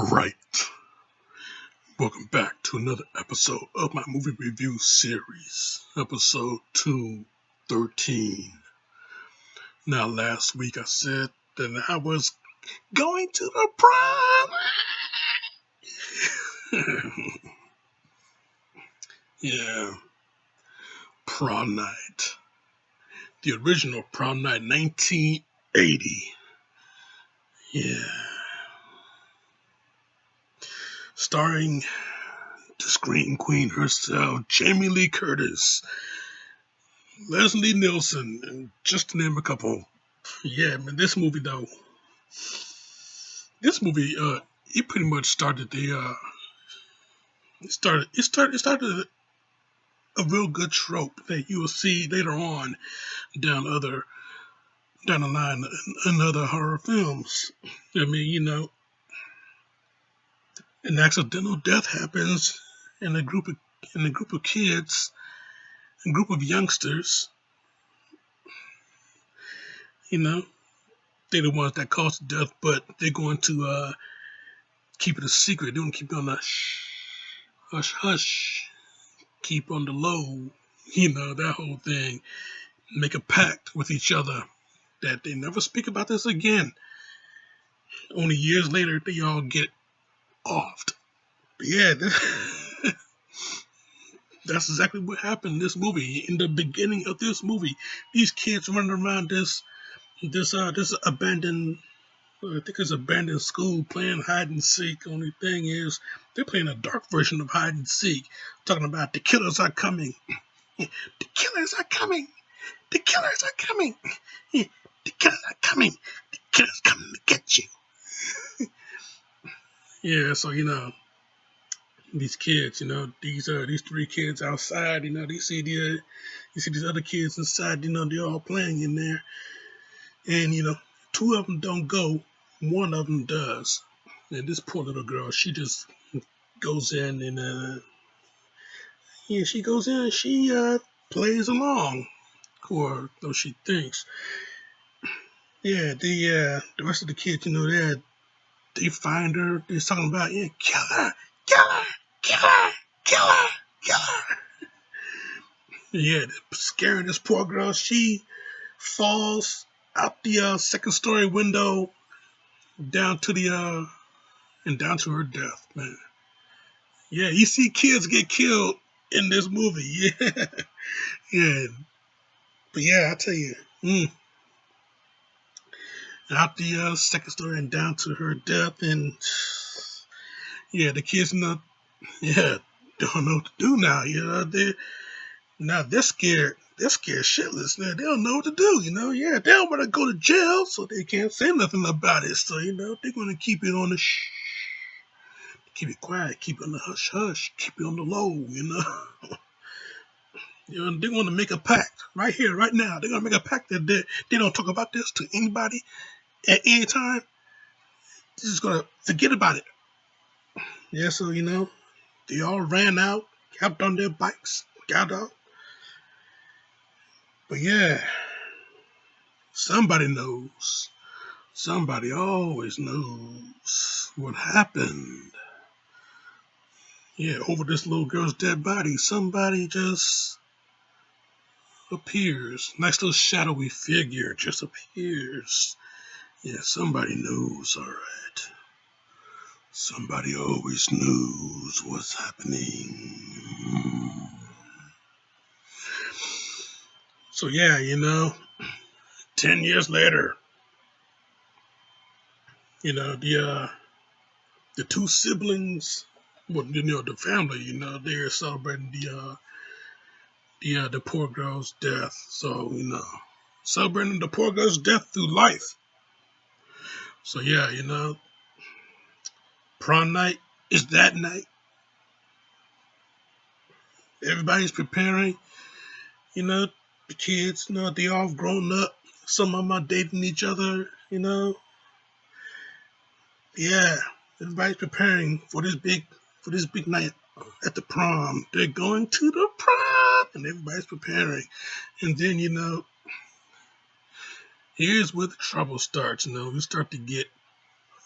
Right. Welcome back to another episode of my movie review series, episode 213. Now, last week I said that I was going to the prom. Yeah, Prom Night. The original Prom Night, 1980. Yeah. Starring the screen queen herself, Jamie Lee Curtis, Leslie Nielsen, and just to name a couple. Yeah, man, this movie though. This movie, it pretty much started it started a real good trope that you will see later on down the line in other horror films. I mean, an accidental death happens in a group of kids, a group of youngsters. You know, they're the ones that caused the death, but they're going to keep it a secret. They want to keep it on the hush hush, keep on the low. That whole thing. Make a pact with each other that they never speak about this again. Only years later, they all get offed. Yeah, that's exactly what happened in this movie. In the beginning of this movie, these kids running around this abandoned, I think it's abandoned school playing hide and seek. Only thing is, they're playing a dark version of hide and seek, talking about the killers are coming. The killers are coming. The killers are coming. The killers are coming. The killers coming to get you. Yeah, so these kids, these three kids outside, they see these other kids inside, they're all playing in there, and two of them don't go, one of them does, and this poor little girl, she just goes in and she goes in and she plays along, or though she thinks. Yeah, the rest of the kids, they find her. They're talking about, kill her, kill her, kill her, kill her, kill her. Yeah, scaring this poor girl. She falls out the second story window down to and down to her death, man. Yeah, you see kids get killed in this movie. Yeah, yeah. But yeah, I tell you, out the second story and down to her death, and yeah, the kids yeah, don't know what to do now. They're scared. They're scared shitless. Man. They don't know what to do. Yeah, they don't want to go to jail, so they can't say nothing about it. So they're going to keep it on the keep it quiet, keep it on the hush hush, keep it on the low. They're going to make a pact right here, right now. They're going to make a pact that they don't talk about this to anybody at any time. They're just going to forget about it. Yeah, so they all ran out, got on their bikes, got out. But yeah, somebody knows. Somebody always knows what happened. Yeah, over this little girl's dead body, somebody just appears. Nice little shadowy figure just appears. Yeah, somebody knows, all right. Somebody always knows what's happening. So yeah, 10 years later, the two siblings, well, the family, they're celebrating the poor girl's death. So, celebrating the poor girl's death through life. So yeah, prom night is that night. Everybody's preparing, the kids, they all grown up. Some of them are dating each other, Yeah, everybody's preparing for this big night at the prom. They're going to the prom, and everybody's preparing. And then here's where the trouble starts. We start to get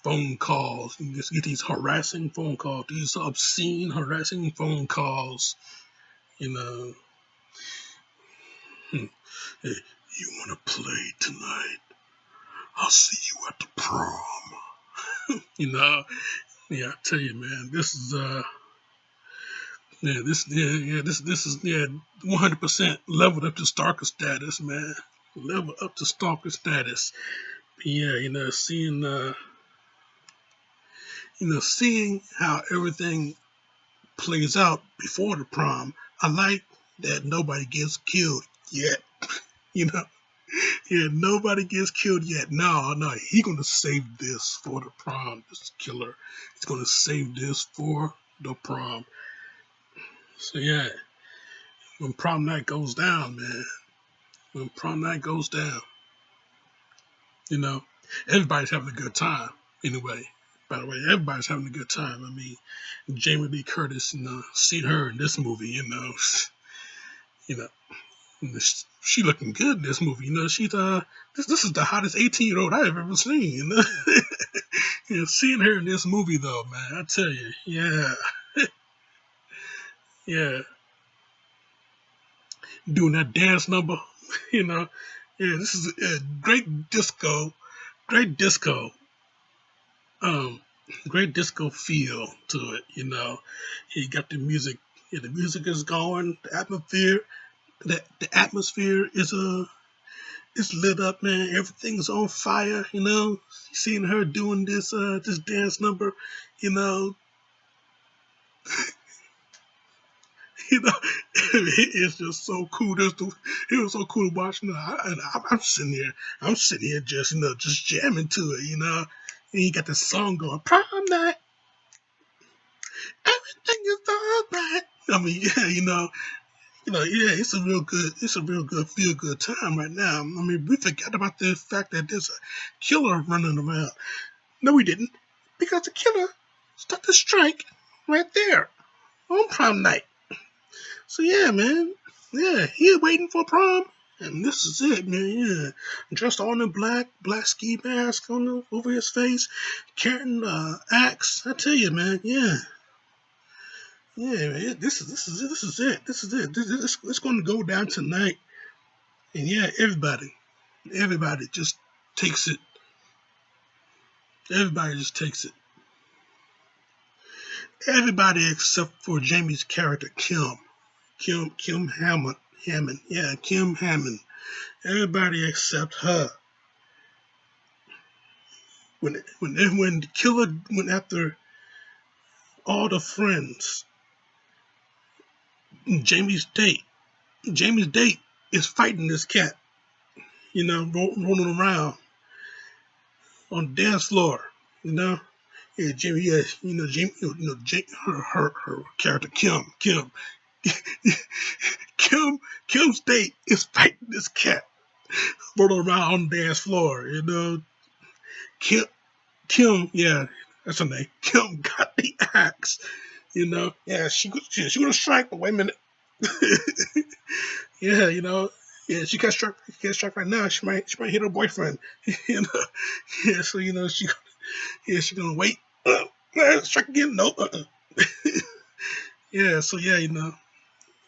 phone calls. You just get these harassing phone calls, these obscene, harassing phone calls. You know, hey, you want to play tonight? I'll see you at the prom. You know, yeah, I tell you, man, this is this is 100% leveled up to stalker status, man. Level up to stalker status. Yeah, seeing how everything plays out before the prom. I like that nobody gets killed yet. You know, yeah, nobody gets killed yet. No, he gonna save this for the prom. This killer, he's gonna save this for the prom. So yeah, when prom night goes down, man. When prom night goes down, you know, everybody's having a good time. Anyway, by the way, everybody's having a good time. I mean, Jamie Lee Curtis, seeing her in this movie, you know, she looking good in this movie. She's this is the hottest 18-year-old I've ever seen. Seeing her in this movie though, man, I tell you, yeah, yeah, doing that dance number, you know, yeah, this is a great disco, um, great disco feel to it. You got the music, the music is going, the atmosphere is lit up, man. Everything's on fire, Seeing her doing this dance number, you know, you know, it's just so cool. It was so cool to watch. I'm sitting here just just jamming to it, And you got the song going, prom night, everything is alright. I mean, yeah, yeah, it's a real good feel good time right now. I mean, we forgot about the fact that there's a killer running around. No, we didn't, because the killer started to strike right there on prom night. So yeah, man, yeah, he waiting for prom, and this is it, man. Yeah, dressed all in black ski mask over his face, carrying axe. I tell you, man, yeah. Yeah, man, this is it. It's going to go down tonight. And yeah, everybody just takes it. Everybody just takes it. Everybody except for Jamie's character, Kim Hammond. Yeah, Kim Hammond. Everybody except her. When the killer went after all the friends, Jamie's date. Jamie's date is fighting this cat. Rolling around on the dance floor. You know. Yeah, Jimmy. Yeah, Jamie. Her character Kim. Kim's date is fighting this cat, rolling around on the dance floor. Kim. Yeah, that's her name. Kim got the axe. Yeah, she gonna strike. But wait a minute. Yeah, yeah, she can't strike right now. She might hit her boyfriend. Yeah, so she gonna wait. Strike again? Nope. Yeah, so yeah,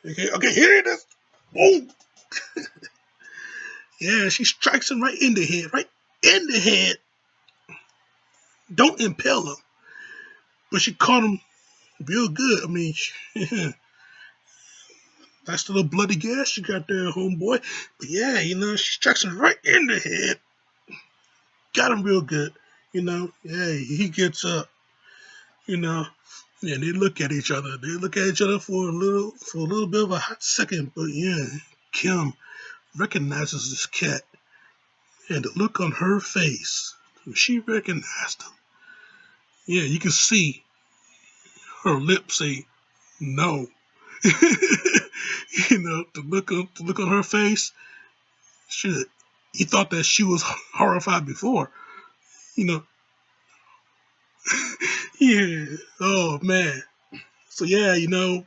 Okay, here it is. Boom. Yeah, she strikes him right in the head. Right in the head. Don't impale him. But she caught him real good. I mean, that's the little bloody gas she got there, homeboy. But yeah, she strikes him right in the head. Got him real good. Yeah, he gets up. Yeah, they look at each other. They look at each other for a little bit of a hot second. But yeah, Kim recognizes this cat, and the look on her face when she recognized him. Yeah, you can see her lips say no. The look on her face. Shit, he thought that she was horrified before. You know. Yeah. Oh man. So yeah, yeah,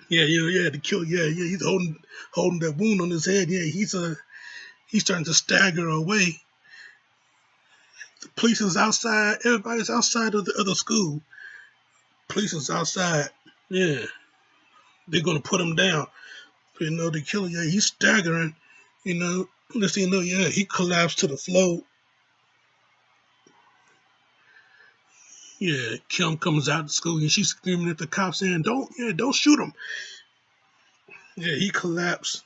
the kill, yeah, he's holding that wound on his head. Yeah, he's starting to stagger away. The police is outside. Everybody's outside of the other school. Police is outside. Yeah, they're gonna put him down. The killer, yeah, he's staggering. Next thing you know, yeah, he collapsed to the floor. Yeah, Kim comes out of school and she's screaming at the cops saying, don't shoot him." Yeah, he collapsed.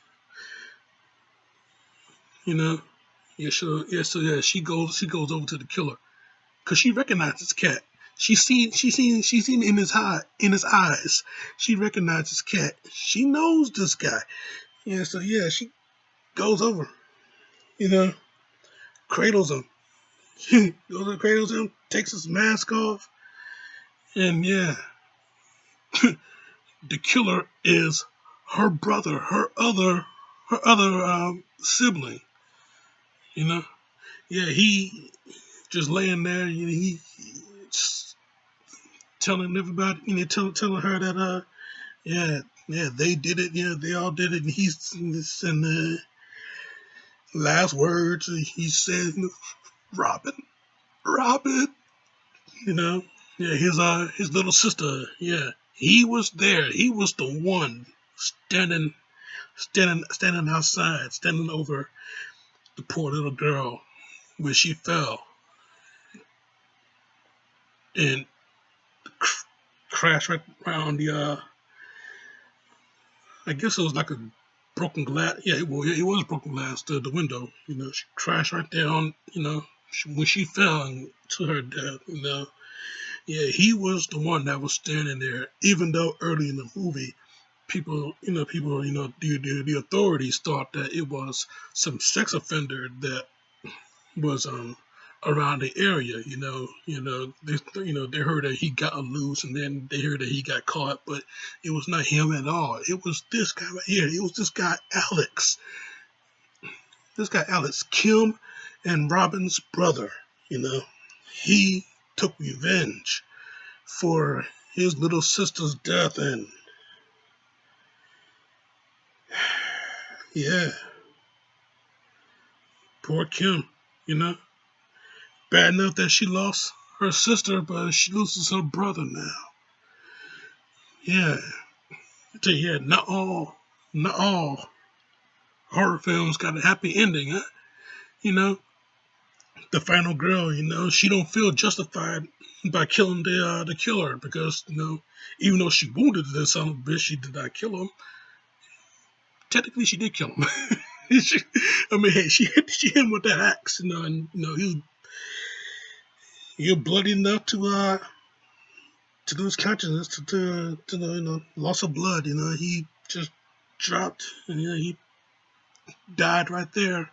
You know, yeah, sure, yeah. So yeah, she goes over to the killer because she recognizes Cat. She seen in his eyes. She recognizes Cat. She knows this guy. Yeah, so yeah, she goes over. You know, cradles him. She goes and cradles him, takes his mask off, and yeah, the killer is her brother, her other sibling. You know, yeah, he just laying there. He just telling everybody, telling her that yeah, yeah, they did it. Yeah, they all did it. And he's in the last words he said, "Robin, Robin." You know, yeah, his little sister. Yeah, he was there. He was the one standing outside, standing over the poor little girl when she fell and crashed right around the. I guess it was like a broken glass. Yeah, it was broken glass to the window. She crashed right there on. When she fell and to her death. Yeah, he was the one that was standing there. Even though early in the movie, the authorities thought that it was some sex offender that was around the area. They heard that he got loose, and then they heard that he got caught, but it was not him at all. It was this guy right here. It was this guy Alex. This guy Alex, Kim and Robin's brother. He took revenge for his little sister's death, and yeah, poor Kim. You know, bad enough that she lost her sister, but she loses her brother now. Yeah, I tell you, yeah, not all horror films got a happy ending, huh? You know, the final girl, she don't feel justified by killing the killer because even though she wounded this son of a bitch, she did not kill him. Technically, she did kill him. Hey, she hit him with that axe, and he was bloody enough to lose consciousness, to loss of blood. He just dropped, and he died right there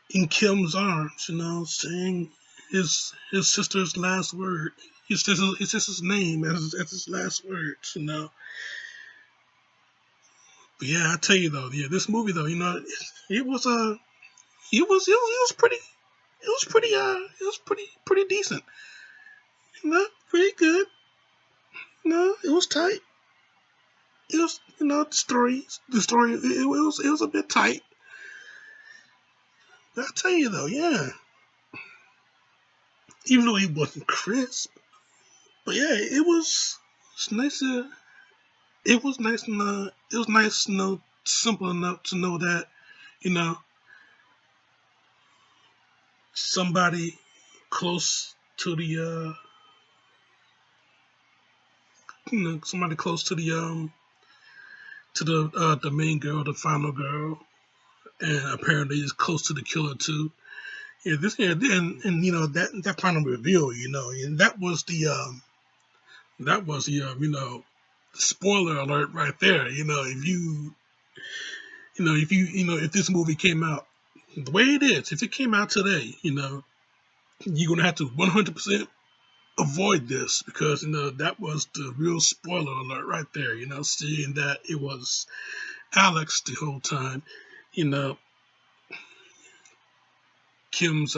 in Kim's arms. Saying his sister's last word, his sister's name as his last words. But yeah, I tell you though, yeah, this movie though, it was it was pretty. It was pretty decent. Pretty good. It was tight. It was, the story, it was a bit tight. But I tell you though, yeah, even though it wasn't crisp, but yeah, it's nice. It was nice, and it was nice, simple enough to know that, you know, somebody close to somebody close to the main girl, the final girl, and apparently is close to the killer too. Yeah, and that final reveal, and that was the spoiler alert right there. If this movie came out the way it is, if it came out today, you're gonna have to 100% avoid this because that was the real spoiler alert right there. Seeing that it was Alex the whole time. You know, Kim's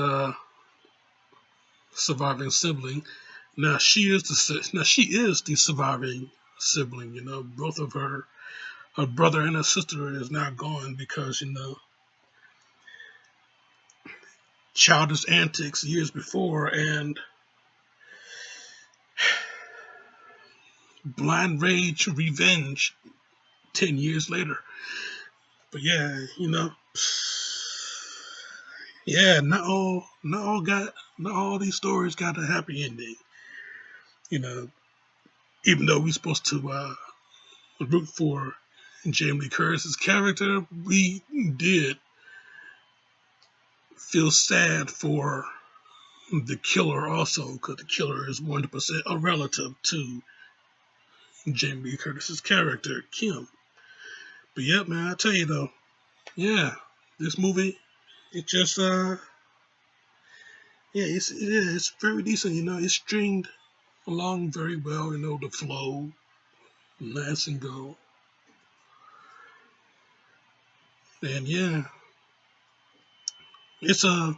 surviving sibling. Now she is the surviving sibling. Both of her brother and her sister is now gone because childish antics years before and blind rage revenge 10 years later. But yeah, yeah, not all these stories got a happy ending. You know, even though we're supposed to root for Jamie Lee Curtis's character, we did feel sad for the killer also, because the killer is 100% a relative to Jamie Lee Curtis's character, Kim. But yeah, man, I tell you though, yeah, this movie, it just yeah, it's very decent. It's stringed along very well. The flow, nice and go, and yeah, it's a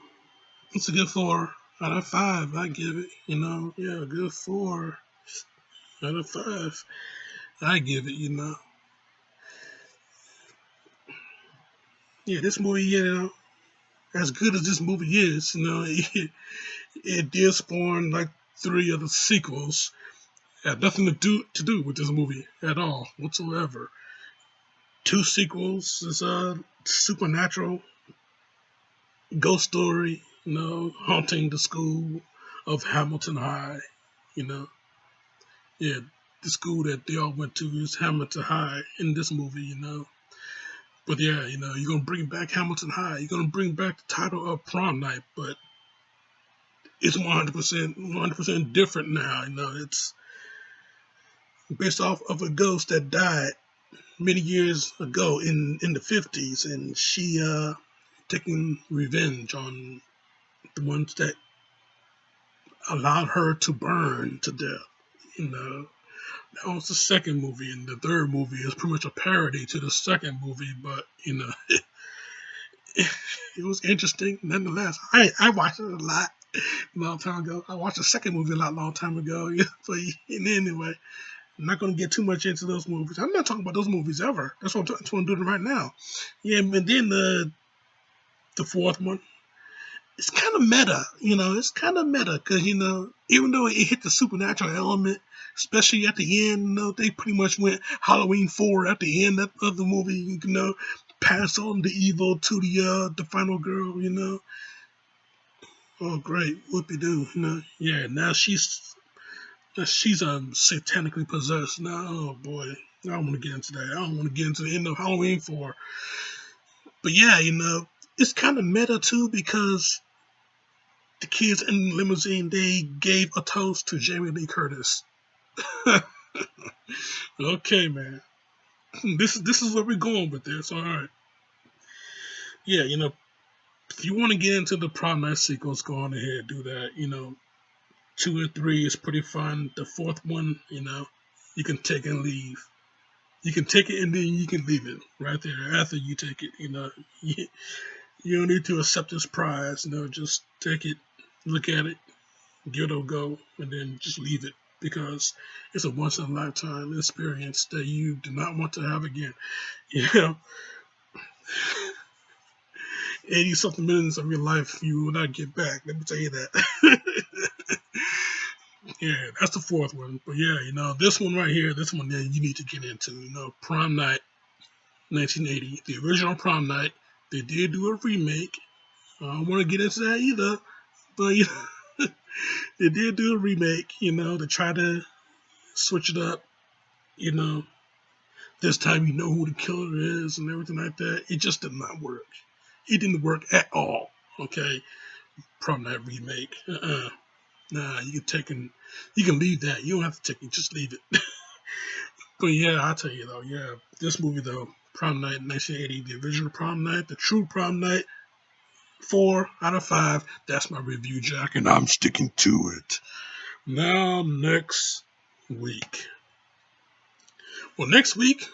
it's a good 4 out of 5. I give it. Yeah, a good 4 out of 5. I give it. Yeah, this movie, as good as this movie is, it did spawn like 3 other sequels. Had nothing to do with this movie at all whatsoever. 2 sequels is a supernatural ghost story, haunting the school of Hamilton High. You know, yeah, the school that they all went to is Hamilton High in this movie. But yeah, you're gonna bring back Hamilton High. You're gonna bring back the title of Prom Night, but it's 100% different now. It's based off of a ghost that died many years ago in the 50s, and she taking revenge on the ones that allowed her to burn to death. That was the second movie, and the third movie is pretty much a parody to the second movie, but it was interesting nonetheless. I watched it a long time ago. I watched the second movie a long time ago. But anyway, I'm not going to get too much into those movies. I'm not talking about those movies ever. That's what I'm doing right now. Yeah, and then the fourth one, it's kind of meta. It's kind of meta because even though it hit the supernatural element, especially at the end, they pretty much went Halloween 4 at the end of the movie. Pass on the evil to the final girl. Oh great, whoopie doo. Yeah. Now she's satanically possessed. Now, oh boy, I don't want to get into that. I don't want to get into the end of Halloween 4. But yeah, it's kind of meta too because the kids in the limousine, they gave a toast to Jamie Lee Curtis. Okay, man. This is where we're going with this. All right. Yeah, if you want to get into the Prom Night sequels, go on ahead, do that. 2 and 3 is pretty fun. The fourth one, you can take and leave. You can take it and then you can leave it right there after you take it. You don't need to accept this prize. Just take it, look at it, give it a go, and then just leave it because it's a once in a lifetime experience that you do not want to have again. You know, 80 something minutes of your life you will not get back. Let me tell you that. Yeah, that's the fourth one. But yeah, this one right here, this one that you need to get into. Prom Night, 1980, the original Prom Night. They did do a remake. I don't want to get into that either, but they did do a remake. To try to switch it up. You know, this time you know who the killer is and everything like that. It just did not work. It didn't work at all. Okay, Prom Night remake. Nah, you can leave that. You don't have to take it. Just leave it. But yeah, I'll tell you though. Yeah, this movie though, Prom Night 1980, the original Prom Night, the true Prom Night, 4 out of 5. That's my review, Jack, and I'm sticking to it. Now next week. Well, next week,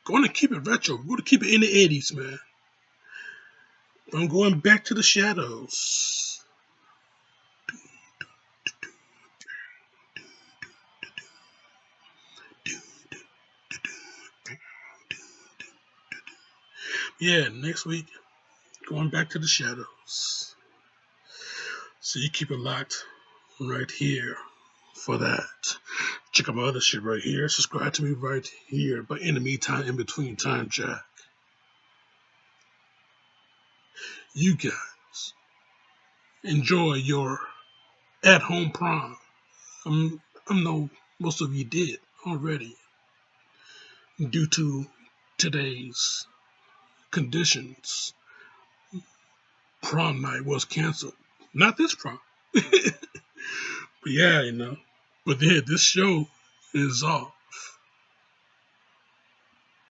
going to keep it retro. We're going to keep it in the 80s, man. I'm going back to the shadows. Yeah, next week Going back to the shadows. So you keep it locked right here for that. Check out my other shit right here. Subscribe to me right here. But in the meantime, in between time, Jack, you guys enjoy your at-home prom. I know most of you did already due to today's conditions. Prom night was canceled. Not this prom. But yeah, But yeah, this show is off.